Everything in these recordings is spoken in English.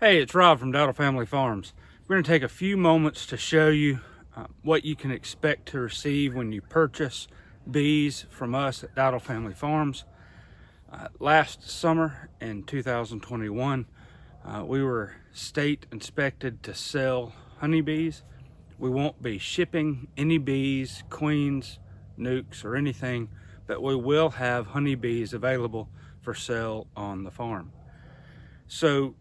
Hey, it's Rob from Dowdle Family Farms. We're going to take a few moments to show you what you can expect to receive when you purchase bees from us at Dowdle Family Farms. Last summer in 2021, we were state inspected to sell honeybees. We won't be shipping any bees, queens, nukes, or anything, but we will have honeybees available for sale on the farm. So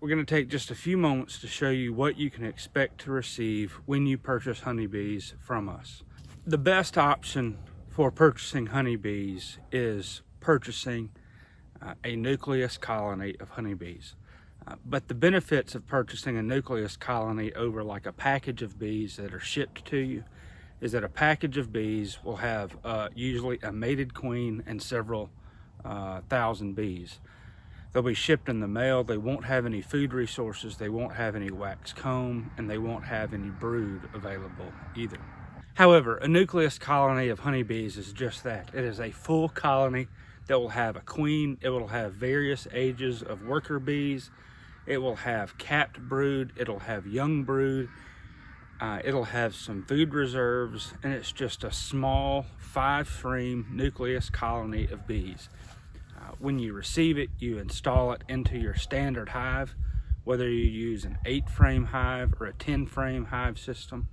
we're going to take just a few moments to show you what you can expect to receive when you purchase honeybees from us. The best option for purchasing honeybees is purchasing a nucleus colony of honeybees. But the benefits of purchasing a nucleus colony over like a package of bees that are shipped to you is that a package of bees will have usually a mated queen and several thousand bees. They'll be shipped in the mail. They won't have any food resources, they won't have any wax comb, and they won't have any brood available either. However, a nucleus colony of honeybees is just that. It is a full colony that will have a queen. It will have various ages of worker bees. It will have capped brood. It'll have young brood. It'll have some food reserves, and it's just a small 5-frame nucleus colony of bees. When you receive it, you install it into your standard hive, whether you use an 8-frame hive or a 10-frame hive system.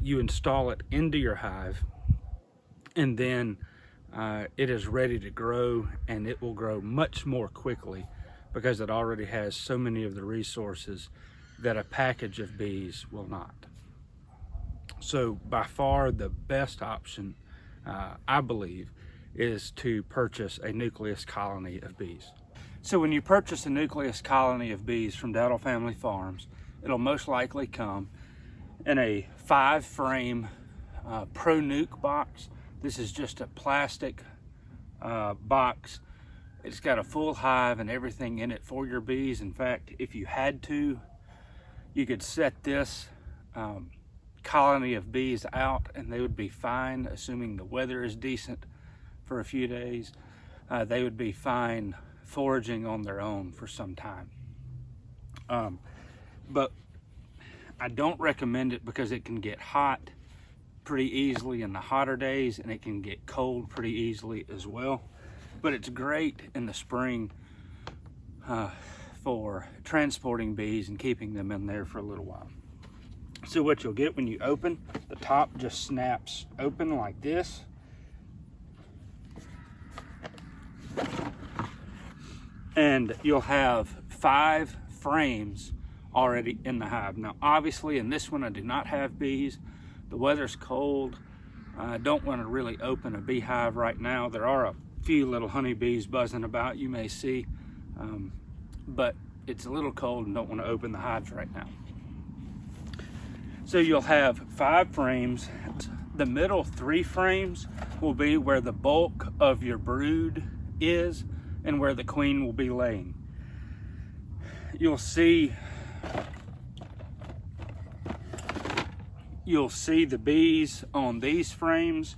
You install it into your hive, and then it is ready to grow, and it will grow much more quickly because it already has so many of the resources that a package of bees will not. So by far the best option, I believe, is to purchase a nucleus colony of bees. So when you purchase a nucleus colony of bees from Dowdle Family Farms, it'll most likely come in a 5-frame Pro Nuke box. This is just a plastic box. It's got a full hive and everything in it for your bees. In fact, if you had to, you could set this colony of bees out and they would be fine, assuming the weather is decent for a few days. They would be fine foraging on their own for some time. But I don't recommend it because it can get hot pretty easily in the hotter days, and it can get cold pretty easily as well. But it's great in the spring for transporting bees and keeping them in there for a little while. So what you'll get when you open, the top just snaps open like this. And you'll have 5 frames already in the hive. Now obviously in this one I do not have bees. The weather's cold. I don't want to really open a beehive right now. There are a few little honeybees buzzing about, you may see, but it's a little cold and don't want to open the hives right now. So you'll have 5 frames. The middle 3 frames will be where the bulk of your brood is and where the queen will be laying. You'll see the bees on these frames.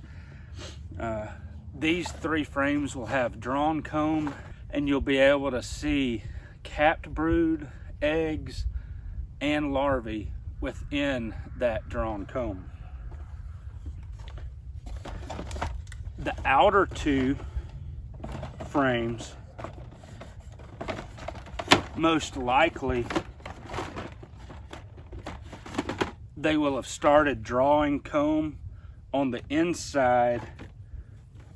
These 3 frames will have drawn comb, and you'll be able to see capped brood, eggs, and larvae within that drawn comb. The outer 2 frames, most likely they will have started drawing comb on the inside.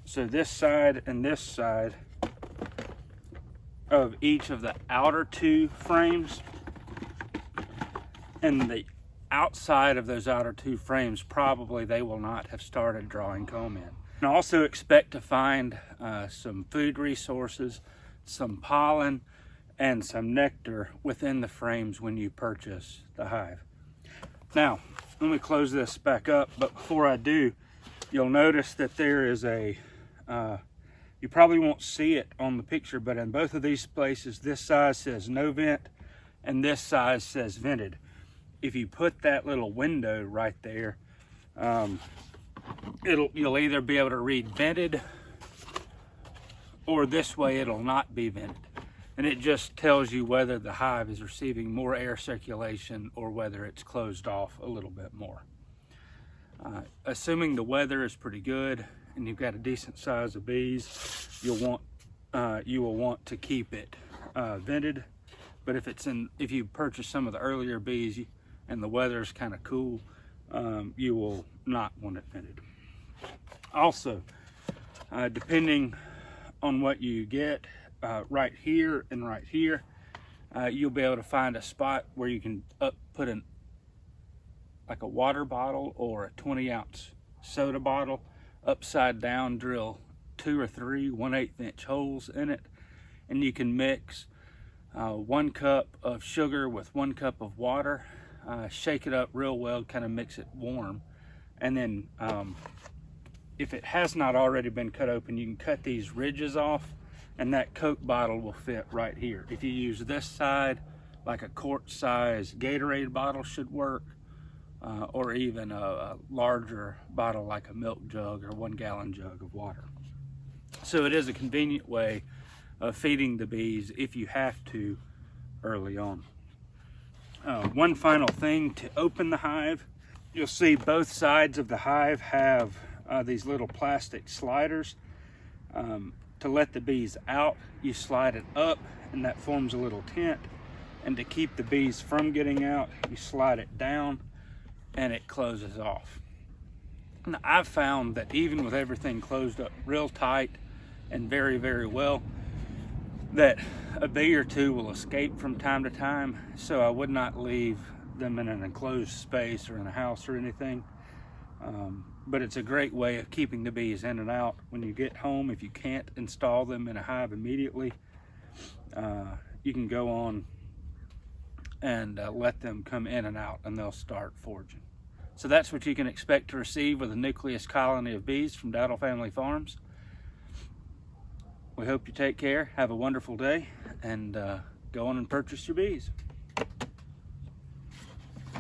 So this side and this side of each of the outer 2 frames, and the outside of those outer 2 frames, probably they will not have started drawing comb in. And also expect to find some food resources, some pollen, and some nectar within the frames when you purchase the hive. Now, let me close this back up, but before I do, you'll notice that there is a, you probably won't see it on the picture, but in both of these places, this side says no vent and this side says vented. If you put that little window right there, you'll either be able to read vented, or this way it'll not be vented. and it just tells you whether the hive is receiving more air circulation or whether it's closed off a little bit more. Assuming the weather is pretty good and you've got a decent size of bees, you will want to keep it vented. But if you purchase some of the earlier bees and the weather is kind of cool, you will not want it vented. Also, depending on what you get, right here and right here, you'll be able to find a spot where you can put like a water bottle or a 20-ounce soda bottle upside down, drill 2 or 3 1/8 inch holes in it, and you can mix 1 cup of sugar with 1 cup of water, shake it up real well, kind of mix it warm, and then if it has not already been cut open, you can cut these ridges off, and that Coke bottle will fit right here. If you use this side, like a quart size Gatorade bottle should work, or even a larger bottle like a milk jug or 1 gallon jug of water. So it is a convenient way of feeding the bees if you have to early on. One final thing to open the hive, you'll see both sides of the hive have these little plastic sliders. To let the bees out, you slide it up and that forms a little tent, and to keep the bees from getting out, you slide it down and it closes off. Now, I've found that even with everything closed up real tight and very, very well, that a bee or two will escape from time to time, so I would not leave them in an enclosed space or in a house or anything. But it's a great way of keeping the bees in and out. When you get home, if you can't install them in a hive immediately, you can go on and let them come in and out, and they'll start foraging. So that's what you can expect to receive with a nucleus colony of bees from Dowdle Family Farms. We hope you take care, have a wonderful day, and go on and purchase your bees.